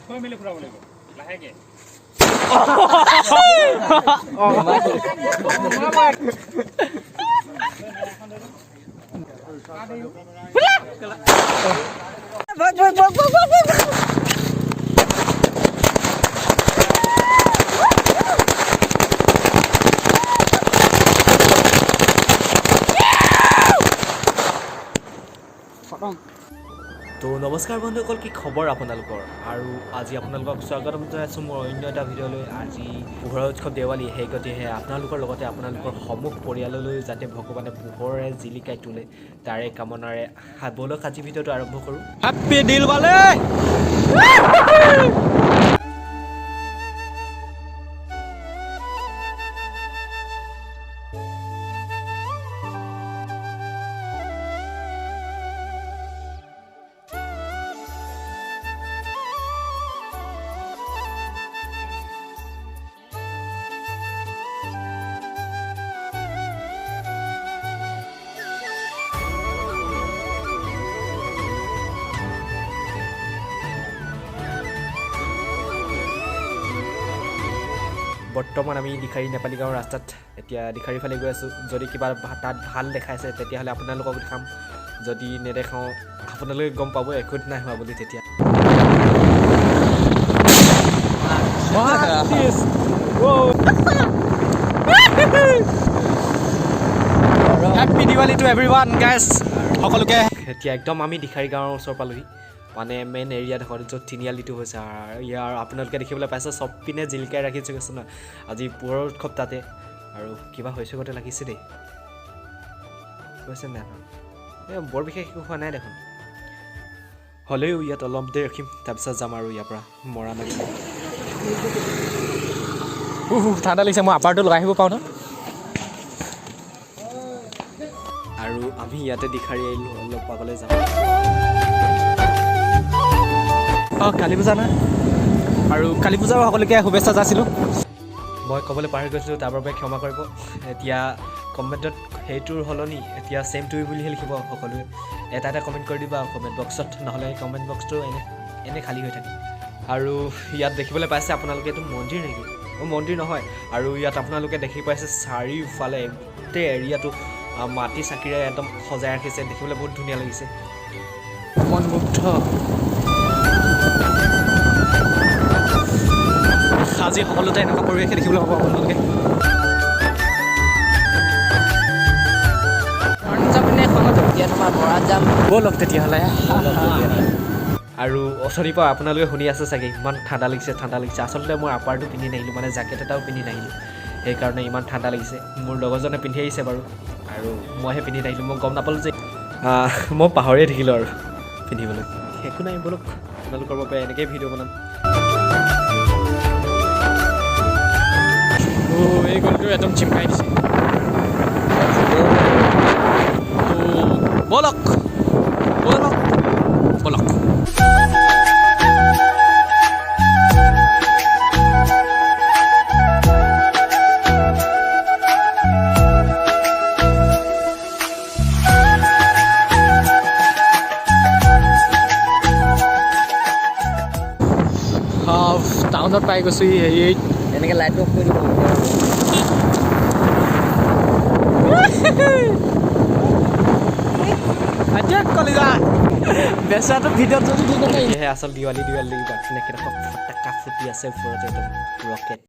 থৈ মেলি ফুৰাব লাগিব লাহেকে তো নমস্কাৰ বন্ধুসকল, কি খবৰ আপোনালোকৰ? আৰু আজি আপোনালোকক স্বাগতম জনাইছোঁ মোৰ অন্য এটা ভিডিঅ'লৈ। আজি পোহৰৰ উৎসৱ দেৱালী, সেই গতিকে আপোনালোকৰ লগতে আপোনালোকৰ সমূহ পৰিয়াললৈ যাতে ভগৱানে পোহৰে জিলিকাই তোলে তাৰে কামনাৰে ব'লক আজি ভিডিঅ'টো আৰম্ভ কৰোঁ। হেপ্পী দিলৱালী! বৰ্তমান আমি দিখাৰী নেপালী গাঁৱৰ ৰাস্তাত এতিয়া দিখাৰীৰ ফালে গৈ আছোঁ। যদি কিবা তাত ভাল দেখাইছে তেতিয়াহ'লে আপোনালোকক দেখাম, যদি নেদেখাওঁ আপোনালোকে গম পাব একো নাই হোৱা বুলি। তেতিয়া happy Diwali to everyone guys, সকলোকে। এতিয়া একদম আমি দিখাৰী গাঁৱৰ ওচৰ পালোহি, মানে মেইন এৰিয়াডোখৰ য'ত তিনিআলিটো হৈছে। আৰু ইয়াৰ আপোনালোকে দেখিবলৈ পাইছে চব পিনে জিলিকাই ৰাখিছোঁ কৈছোঁ ন, আজি পোহৰৰ উৎসৱ তাতে। আৰু কিবা হৈছে গতে লাগিছে দেই, কৈছে নাই এই বৰ বিশেষ একো হোৱা নাই দেখোন। হ'লেও ইয়াত অলপ দেৰি ৰখিম, তাৰপিছত যাম আৰু ইয়াৰ পৰা মৰা নাই। ঠাণ্ডা লাগিছে, মই আপাৰটো লগাই আহিব পাৰোঁ ন। আৰু আমি ইয়াতে দিখাৰী আহিলোঁ, অলপ পাবলৈ যাম। কালী পূজা না, আৰু কালী পূজাৰ সকলোকে শুভেচ্ছা যাচিলোঁ। মই ক'বলৈ পাহৰি গৈছিলোঁ, তাৰ বাবে ক্ষমা কৰিব। এতিয়া কমেণ্টত সেইটোৰ সলনি এতিয়া ছেম টু ইউ বুলিহে লিখিব সকলোৱে। এটা এটা কমেণ্ট কৰি দিবা কমেণ্ট বক্সত, নহ'লে কমেণ্ট বক্সটো এনে খালী হৈ থাকে। আৰু ইয়াত দেখিবলৈ পাইছে আপোনালোকে এইটো মন্দিৰ নেকি? মন্দিৰ নহয়। আৰু ইয়াত আপোনালোকে দেখি পাইছে চাৰিওফালে গোটেই এৰিয়াটো মাটি চাকিৰে একদম সজাই ৰাখিছে, দেখিবলৈ বহুত ধুনীয়া লাগিছে, মনমুগ্ধ। আজি সকলোতে এনেকুৱা পৰিৱেশ দেখিবলৈ পাব আপোনালোকে। ব'লক তেতিয়াহ'লে। আৰু অথনিৰ পৰা আপোনালোকে শুনি আছে চাগে ইমান ঠাণ্ডা লাগিছে ঠাণ্ডা লাগিছে। আচলতে মই আপাৰটো পিন্ধি নাহিলোঁ, মানে জেকেট এটাও পিন্ধি নাহিলোঁ, সেইকাৰণে ইমান ঠাণ্ডা লাগিছে। মোৰ লগৰজনে পিন্ধি আহিছে বাৰু, আৰু মইহে পিন্ধি নাহিলোঁ। মই গম নাপালোঁ যে মই পাহৰিয়ে থাকিলোঁ আৰু পিন্ধিবলৈ। একো নাই, ব'লক আপোনালোকৰ বাবে এনেকৈ ভিডিঅ' বনাম। এই গ'লটো একদম চিমকাই দিছে। ব'লক ব'লক ব'লক। টাউনত পাই গৈছোঁ। হেৰি এনেকৈ লাইট অফ কৰি দিব। বেচাটো ভিডিঅ'ত যদি দি নাপায়, সেয়েহে আচল দিৱালী বাকীনেকেইটা ফটাকা ফুটি আছে ওপৰতে একদম ৰকেট।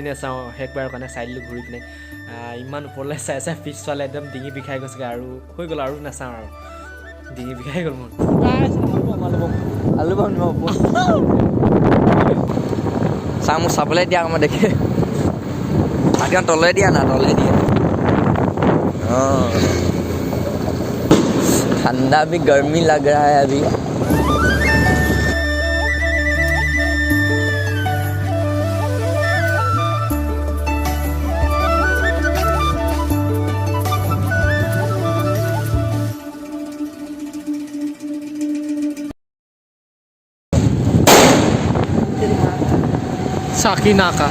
পিনে চাওঁ শেষবাৰৰ কাৰণে চাই দিলোঁ ঘূৰি পিনে ইমান ওপৰলৈ চাই চাই পিছ চোৱালে একদম ডিঙি বিষাই গৈছেগৈ আৰু হৈ গ'ল আৰু নাচাওঁ আৰু ডিঙি বিষাই গ'ল মোৰ আলু পাম চাওঁ মোক চাবলৈ দিয়া মই দেখে তাকে তলে দিয়া না তলে দিয়া ठंडा भी गर्मी लग रहा है अभी চাকিনাকা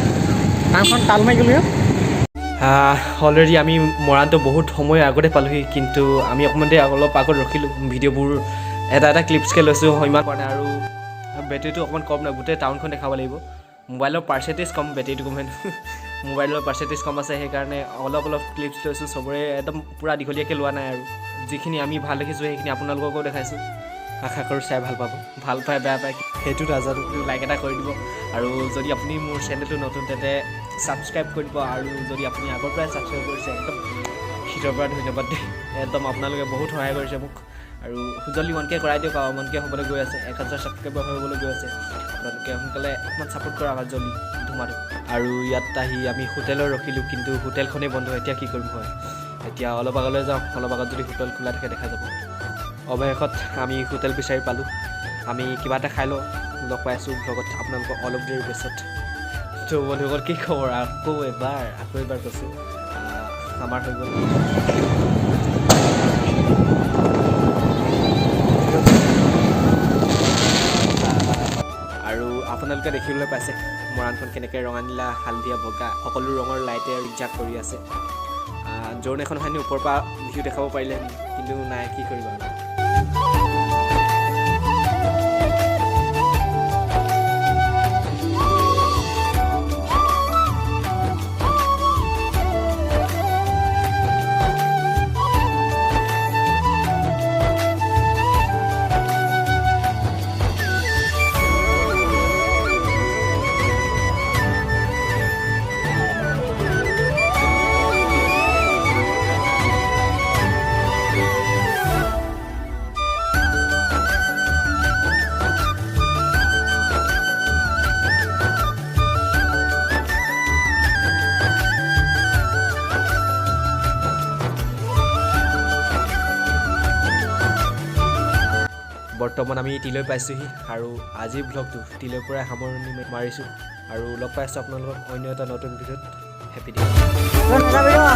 এখন তাল মাৰি গ'লো অলৰেডি আমি মৰাণটো বহুত সময় আগতে পালোহি কিন্তু আমি অকণমান দেৰি অলপ আগত ৰখিলোঁ ভিডিঅ'বোৰ এটা এটা ক্লিপছকৈ লৈছোঁ ইমান কৰা নাই আৰু বেটেৰীটো অকণমান কম নাই গোটেই টাউনখন দেখাব লাগিব মোবাইলৰ পাৰ্চেণ্টেজ কম বেটেৰীটো কম মোবাইলৰ পাৰ্চেণ্টেজ কম আছে সেইকাৰণে অলপ অলপ ক্লিপছ লৈছোঁ চবৰে একদম পূৰা দীঘলীয়াকৈ লোৱা নাই আৰু যিখিনি আমি ভাল দেখিছোঁ সেইখিনি আপোনালোককো দেখাইছোঁ আশা কৰোঁ চাই ভাল পাব ভাল পায় বেয়া পায় সেইটো নাজানো লাইক এটা কৰি দিব আৰু যদি আপুনি মোৰ চেনেলটো নতুন তেন্তে ছাবস্ক্ৰাইব কৰি দিব আৰু যদি আপুনি আগৰ পৰাই ছাবস্ক্ৰাইব কৰিছে একদম হৃদয়ৰ পৰা ধন্যবাদ দেই একদম আপোনালোকে বহুত সহায় কৰিছে মোক আৰু জলদি 1K কৰাই দিয়ক আৰু 1K হ'বলৈ গৈ আছে 1000 ছাবস্ক্ৰাইবাৰ হ'বলৈ গৈ আছে আপোনালোকে সোনকালে অকণমান ছাপোৰ্ট কৰা হয় জলদি ধুমাটো আৰু ইয়াত আহি আমি হোটেলত ৰখিলোঁ কিন্তু হোটেলখনেই বন্ধ এতিয়া কি কৰিম হয় এতিয়া অলপ আগলৈ যাওঁ অলপ আগত যদি হোটেল খোলা থাকে দেখা যাব অৱশেষত আমি হোটেল বিচাৰি পালোঁ আমি কিবা এটা খাই লওঁ লগ পাই আছোঁ ব্লগত আপোনালোকক অলপ দেৰি পিছত তো বন্ধুসকল কি খবৰ আকৌ এবাৰ কৈছোঁ আমাৰ হৈ গ'ল আৰু আপোনালোকে দেখিবলৈ পাইছে মৰাণখন কেনেকৈ ৰঙা নীলা হালধীয়া বগা সকলো ৰঙৰ লাইটে ৰিজাক কৰি আছে জোন এখন হয়নি ওপৰৰ পৰা ভিউ দেখাব পাৰিলে কিন্তু নাই কি কৰিবা বৰ্তমান আমি টিলৈ পাইছোঁহি আৰু আজিৰ ব্লগটো টিলৈৰ পৰাই সামৰণি মাৰিছোঁ আৰু লগ পাইছোঁ আপোনালোকক অন্য এটা নতুন ভিডিঅ'ত হেপী দিৱালী